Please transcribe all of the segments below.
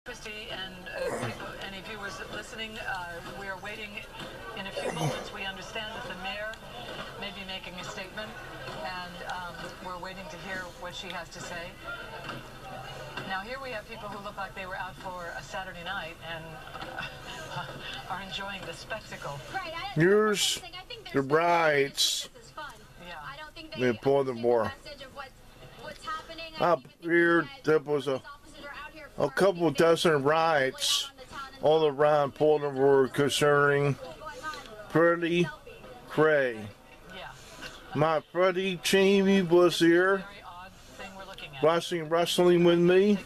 Christy and any viewers listening, we are waiting in a few moments. We understand that the mayor may be making a statement, and we're waiting to hear what she has to say. Now, here we have people who look like they were out for a Saturday night and are enjoying the spectacle. Right. Here's the brides in Baltimore. Up here, there was a couple dozen riots all around Baltimore concerning Freddie Gray. My Freddie Jamie was here watching wrestling with me.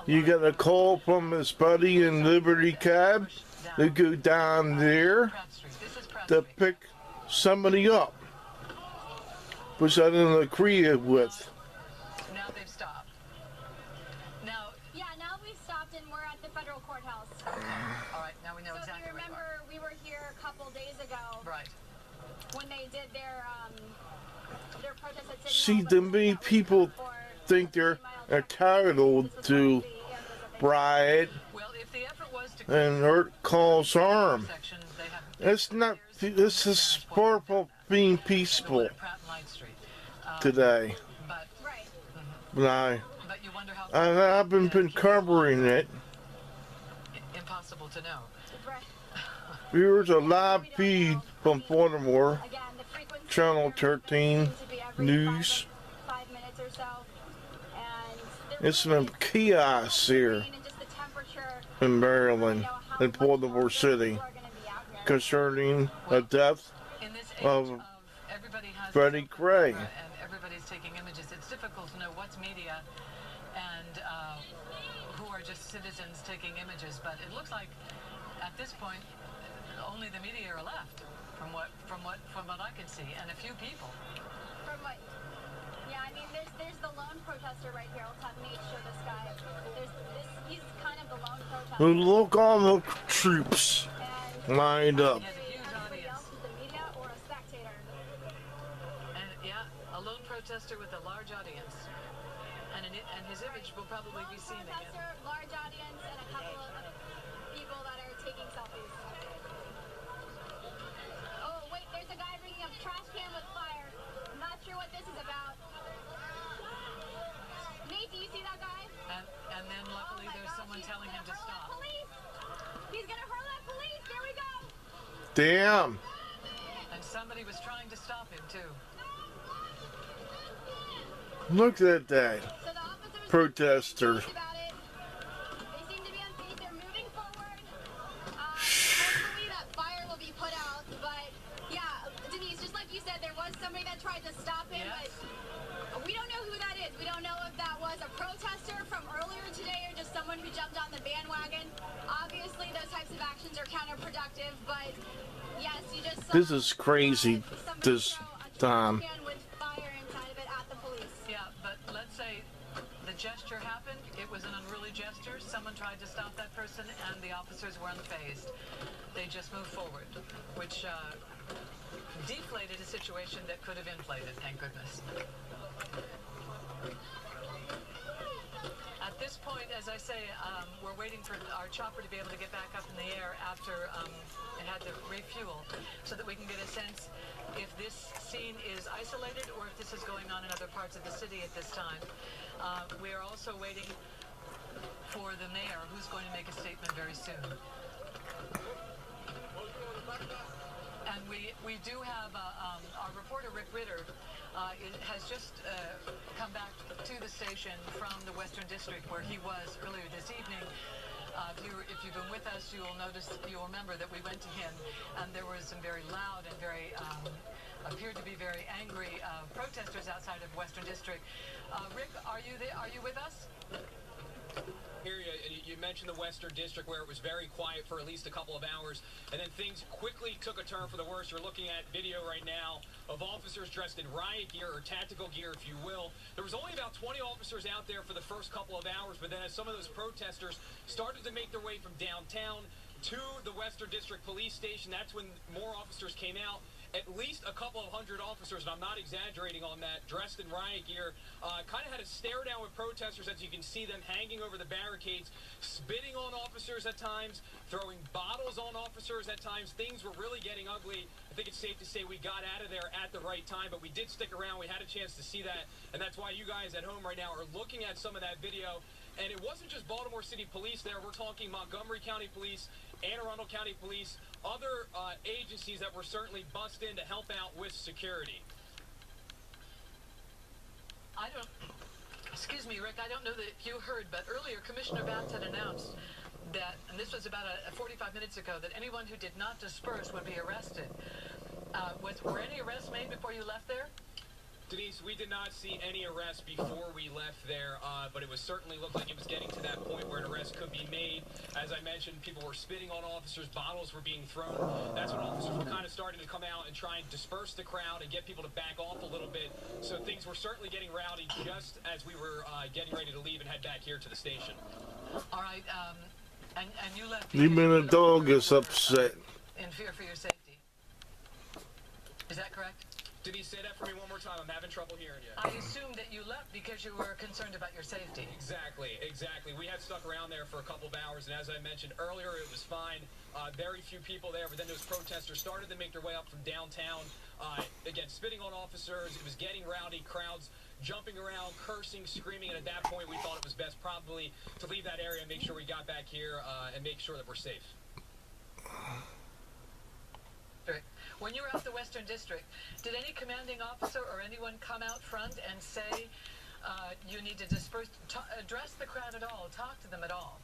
You got a call from his buddy in Liberty Cab to go down there to pick somebody up, which I didn't agree with. Now they've stopped. Now we stopped and we're at the federal courthouse. All right, now we know exactly. So if you remember, we were here a couple days ago. Right. When they did their protest at City See, Hall, to me, people think they're entitled to riot and hurt, cause harm. It's not. This is far from being peaceful today. But I've been covering it. Impossible to know. Here's a live feed from Baltimore, Channel 13 News. It's some chaos here in Maryland, in Baltimore City, concerning the death of Freddie Gray. And everybody's taking images. It's difficult to know what's media and who are just citizens taking images. But it looks like at this point only the media are left, from what I can see, and a few people. Yeah, I mean, there's the lone protester right here. Let's have Nate show this guy. He's kind of the lone protester. Look, all the troops lined up. Everybody else is the media or a spectator. And yeah, a lone protester with a large audience, and his image will probably be seen again. Large audience, and a couple of people that are taking selfies. Oh wait, there's a guy bringing a trash can with fire. I'm not sure what this is about. Nate, do you see that guy? And then luckily there's someone telling him to stop. He's gonna hurl at police. There we go. Damn. And somebody was trying to stop him too. Look at that. So the officers Protester. about it. They seem to be unfazed. They're moving forward. Hopefully that fire will be put out. But yeah, Denise, just like you said, there was somebody that tried to stop him, but we don't know who that is. We don't know if that was a protester from earlier today or just someone who jumped on the bandwagon. Obviously, those types of actions are counterproductive, but yes, you just saw This is crazy this time. with fire inside of it at the police. Yeah, but let's say the gesture happened. It was an unruly gesture. Someone tried to stop that person, and the officers were unfazed. They just moved forward, which deflated a situation that could have inflated, thank goodness. At this point, as I say, we're waiting for our chopper to be able to get back up in the air after it had to refuel, so that we can get a sense if this scene is isolated or if this is going on in other parts of the city at this time. We are also waiting for the mayor, who's going to make a statement very soon. And we do have our reporter, Rick Ritter, has just come back to the station from the Western District where he was earlier this evening. If you've been with us, you'll remember that we went to him, and there were some very loud and very appeared to be very angry protesters outside of Western District. Rick, are you with us? Here you mentioned the Western District, where it was very quiet for at least a couple of hours, and then things quickly took a turn for the worse. You're looking at video right now of officers dressed in riot gear, or tactical gear, if you will. There was only about 20 officers out there for the first couple of hours, but then as some of those protesters started to make their way from downtown to the Western District Police Station, that's when more officers came out. at least a couple of hundred officers, and I'm not exaggerating on that, dressed in riot gear, kind of had a stare down with protesters, as you can see them hanging over the barricades, spitting on officers at times, throwing bottles on officers at times. Things were really getting ugly. I think it's safe to say we got out of there at the right time, but we did stick around. We had a chance to see that, and that's why you guys at home right now are looking at some of that video. And it wasn't just Baltimore City Police there. We're talking Montgomery County Police, Anne Arundel County Police, other agencies that were certainly bussed in to help out with security. Excuse me, Rick, I don't know that you heard, but earlier Commissioner Batts had announced that, and this was about 45 minutes ago, that anyone who did not disperse would be arrested. Were any arrests made before you left there? Denise, we did not see any arrests before we left there, but it was certainly looked like it was getting to that point where an arrest could be made. As I mentioned, people were spitting on officers, bottles were being thrown. That's when officers were kind of starting to come out and try and disperse the crowd and get people to back off a little bit. So things were certainly getting rowdy just as we were getting ready to leave and head back here to the station. All right, and you left... Even the dog is upset. In fear for your safety. Is that correct? Denise, say that for me one more time. I'm having trouble hearing you. I assume that you left because you were concerned about your safety. Exactly. We had stuck around there for a couple of hours, and as I mentioned earlier, it was fine. Very few people there, but then those protesters started to make their way up from downtown. Again, spitting on officers. It was getting rowdy. Crowds jumping around, cursing, screaming, and at that point, we thought it was best probably to leave that area and make sure we got back here and make sure that we're safe. When you were at the Western District, did any commanding officer or anyone come out front and say you need to disperse, address the crowd at all, talk to them at all?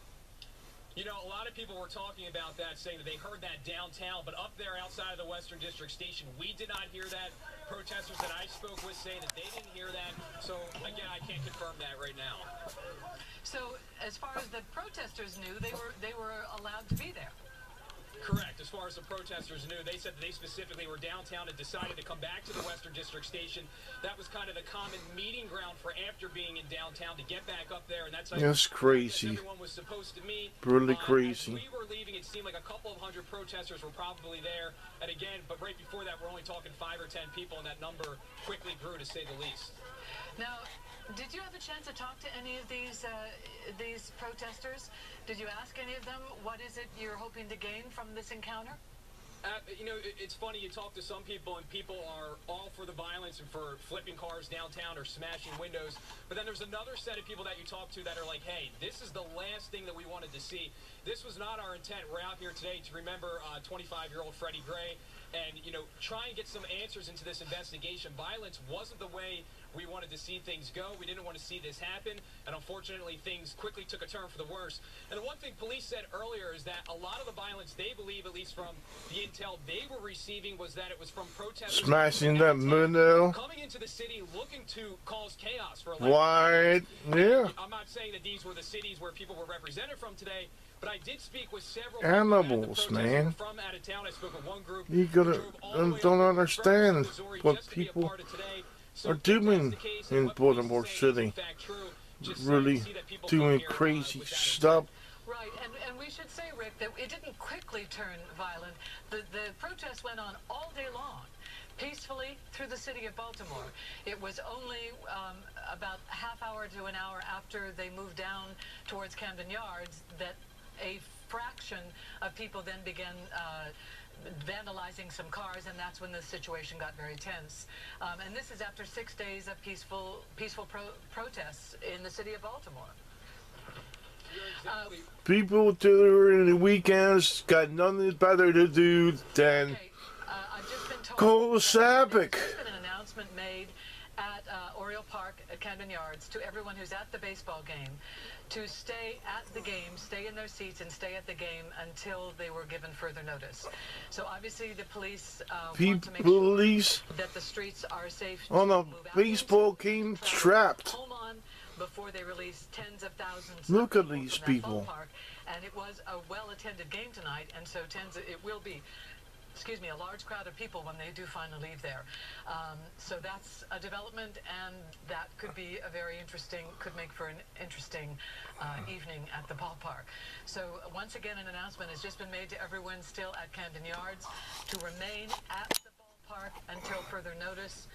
You know, a lot of people were talking about that, saying that they heard that downtown, but up there outside of the Western District Station, we did not hear that. Protesters that I spoke with say that they didn't hear that. So, again, I can't confirm that right now. So, as far as the protesters knew, they were allowed to be there? Correct. As far as the protesters knew, they said that they specifically were downtown and decided to come back to the Western District Station. That was kind of the common meeting ground for after being in downtown to get back up there, and that's crazy. Everyone was supposed to meet. Really crazy. As we were leaving, it seemed like a couple of hundred protesters were probably there, and again, but right before that, we're only talking 5 or 10 people, and that number quickly grew, to say the least. Now, did you have a chance to talk to any of these protesters? Did you ask any of them what is it you're hoping to gain from this encounter? You know, it's funny, you talk to some people and people are all for the violence and for flipping cars downtown or smashing windows, but then there's another set of people that you talk to that are like, hey, this is the last thing that we wanted to see. This was not our intent. We're out here today to remember 25-year-old Freddie Gray and, you know, try and get some answers into this investigation. Violence wasn't the way we wanted to see things go. We didn't want to see this happen, and unfortunately, things quickly took a turn for the worse. And the one thing police said earlier is that a lot of the violence they believe, at least from the intel they were receiving, was that it was from protesters smashing that window, coming into the city looking to cause chaos for right. Yeah. I'm not saying that these were the cities where people were represented from today, but I did speak with several animals, man. From out of town. I spoke with one group. You don't understand what people are doing in Baltimore City. Really doing crazy stuff. Right, and we should say, Rick, that it didn't quickly turn violent. The protests went on all day long, peacefully through the city of Baltimore. It was only about a half hour to an hour after they moved down towards Camden Yards that a fraction of people then began vandalizing some cars, and that's when the situation got very tense. And this is after 6 days of peaceful protests in the city of Baltimore. People during the weekends got nothing better to do than call the Sabbath. There's been an announcement made at Oriole Park at Camden Yards to everyone who's at the baseball game to stay at the game, stay in their seats and stay at the game until they were given further notice. So obviously the police want to make sure that the streets are safe on a baseball game trapped. Home on before they release tens of thousands. Look at these people. And it was a well-attended game tonight, and so it will be, excuse me, a large crowd of people when they do finally leave there. So that's a development, and that could be a very interesting, could make for an interesting evening at the ballpark. So once again, an announcement has just been made to everyone still at Camden Yards to remain at the ballpark. ballpark until further notice.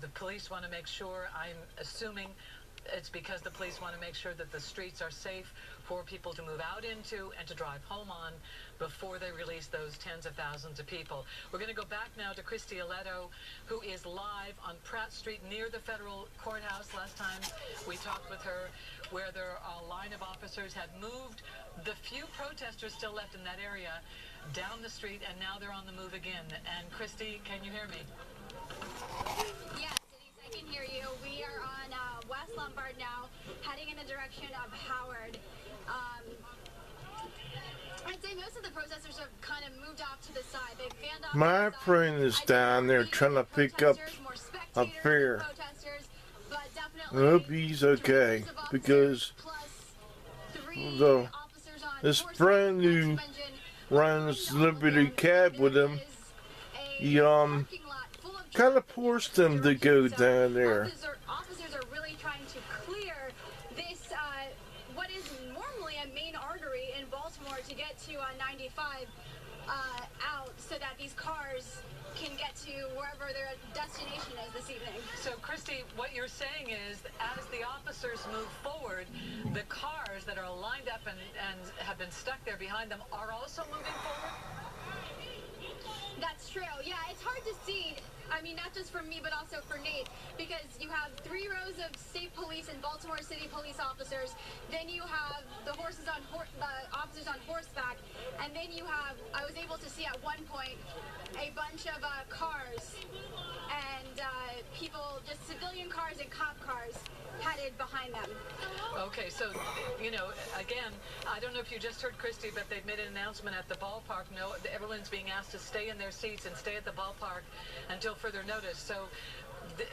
The police want to make sure, I'm assuming it's because the police want to make sure that the streets are safe for people to move out into and to drive home on before they release those tens of thousands of people. We're going to go back now to Christy Aletto, who is live on Pratt Street near the federal courthouse. Last time we talked with her, where a line of officers had moved the few protesters still left in that area down the street, and now they're on the move again. And Christy, can you hear me? Yes, Denise, I can hear you. We are on West Lombard now, heading in the direction of Howard. I'd say most of the protesters have kind of moved off to the side. They've fanned off. My friend is down there trying to pick up a fare. I hope he's okay, because his friend who runs Liberty Cab with him, he kind of forced him to go down there. Officers are really trying to clear this, what is normally a main artery in Baltimore, to get to 95 out, so that these cars can get to wherever their destination is this evening. So, Christy, what you're saying is that as the officers move forward, the cars that are lined up and have been stuck there behind them are also moving forward? That's true. Yeah, it's hard to see. I mean, not just for me, but also for Nate, because you have 3 rows of state police and Baltimore City Police officers. Then you have the officers on horseback, and then you have, I was able to see at one point, a bunch of cars and people, just civilian cars and cop cars headed behind them. Okay, so, you know, again, I don't know if you just heard Christy, but they've made an announcement at the ballpark. No, everyone's being asked to stay in their seats and stay at the ballpark until further notice. So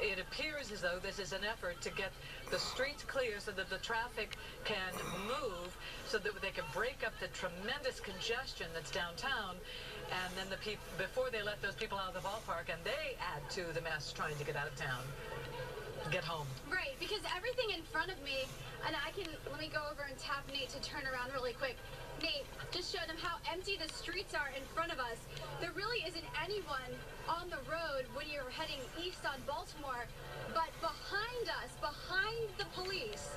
it appears as though this is an effort to get the streets clear so that the traffic can move, so that they can break up the tremendous congestion that's downtown, and then the people, before they let those people out of the ballpark, and they add to the mess trying to get out of town, get home. Right, because everything in front of me, and let me go over and tap Nate to turn around really quick. Nate, just show them how empty the streets are in front of us. There really isn't anyone on the road when you're heading east on Baltimore, but behind us, behind the police,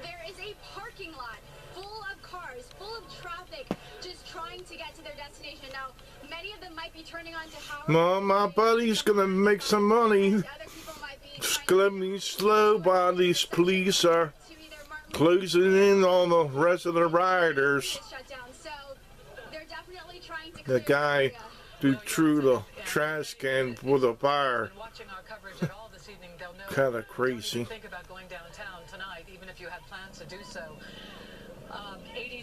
there is a parking lot full of cars, full of traffic, just trying to get to their destination. Now, many of them might be turning on to Howard. Well, my buddy's gonna make some money. Other people might be It's gonna be slow while these police are closing in on the rest of the rioters. So they're definitely trying to The guy who threw the trash can for the fire. Kind of crazy. Think about going downtown tonight, even if you had plans to do so.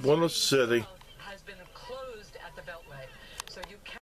What a city. Has been closed at the Beltway, so you can